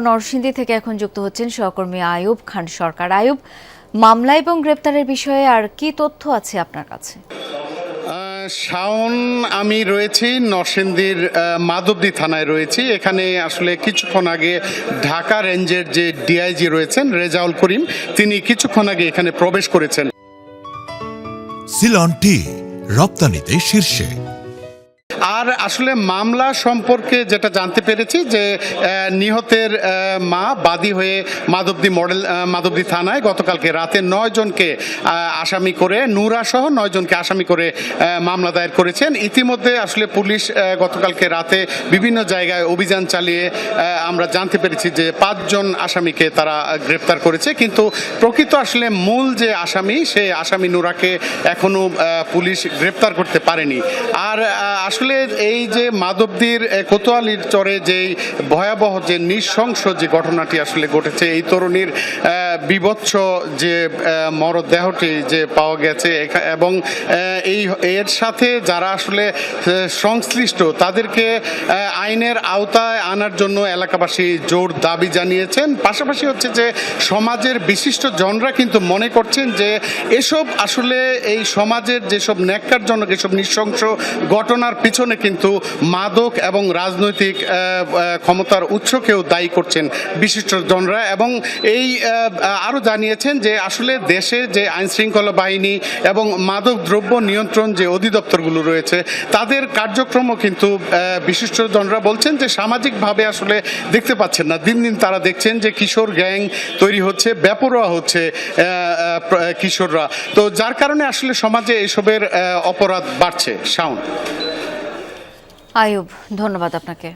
নরসিংদী থেকে এখন যুক্ত হচ্ছেন সহকর্মী আয়ুব খান সরকার। আয়ুব, মামলা এবং গ্রেপ্তারের বিষয়ে আর কি তথ্য আছে আপনার কাছে? শাওন, আমি রয়েছি নরসিংদীর মাধবদী থানায় রয়েছি। এখানে আসলে কিছুক্ষণ আগে ঢাকা রেঞ্জের যে ডিআইজি রয়েছেন রেজাউল করিম, তিনি কিছুক্ষণ আগে এখানে প্রবেশ করেছেন। সিলন টি রপ্তানিতে শীর্ষে। আর আসলে মামলা সম্পর্কে যেটা জানতে পেরেছি যে নিহতের মা বাদী হয়ে মাধবদী থানায় গতকালকে রাতে 9 জনকে আসামি করে, নূরা সহ 9 জনকে আসামি করে মামলা দায়ের করেছেন। ইতিমধ্যে আসলে পুলিশ গতকালকে রাতে বিভিন্ন জায়গায় অভিযান চালিয়ে আমরা জানতে পেরেছি যে 5 জন আসামিকে তারা গ্রেপ্তার করেছে, কিন্তু প্রকৃত আসলে মূল যে আসামি সেই আসামি নূরাকে এখনো পুলিশ গ্রেপ্তার করতে পারেনি। আর আসলে এই যে মাধবদীর কোতোয়ালির চরে যে ভয়াবহ যে নৃশংস যে ঘটনাটি আসলে ঘটেছে, এই তরুণীর বিভৎস যে মরদেহটি যে পাওয়া গেছে এবং এর সাথে যারা আসলে সংশ্লিষ্ট তাদেরকে আইনের আওতায় আনার জন্য এলাকাবাসী জোর দাবি জানিয়েছেন। পাশাপাশি হচ্ছে যে সমাজের বিশিষ্ট জনরা কিন্তু মনে করছেন যে এসব আসলে এই সমাজের যেসব ন্যাক্কারজনক এসব নৃশংস ঘটনার পিছনে কিন্তু মাদক এবং রাজনৈতিক ক্ষমতার উৎসকেও দায়ী করছেন বিশিষ্ট জনরা। এবং এই আরও জানিয়েছেন যে আসলে দেশে যে আইনশৃঙ্খলা বাহিনী এবং মাদক দ্রব্য নিয়ন্ত্রণ যে অধিদপ্তরগুলো রয়েছে তাদের কার্যক্রমও কিন্তু বিশিষ্ট জনরা বলছেন যে সামাজিকভাবে আসলে দেখতে পাচ্ছেন না। দিন দিন তারা দেখছেন যে কিশোর গ্যাং তৈরি হচ্ছে, বেপরোয়া হচ্ছে কিশোররা। তো যার কারণে আসলে সমাজে এসবের অপরাধ বাড়ছে। শাওন। আয়ুব, ধন্যবাদ আপনাকে।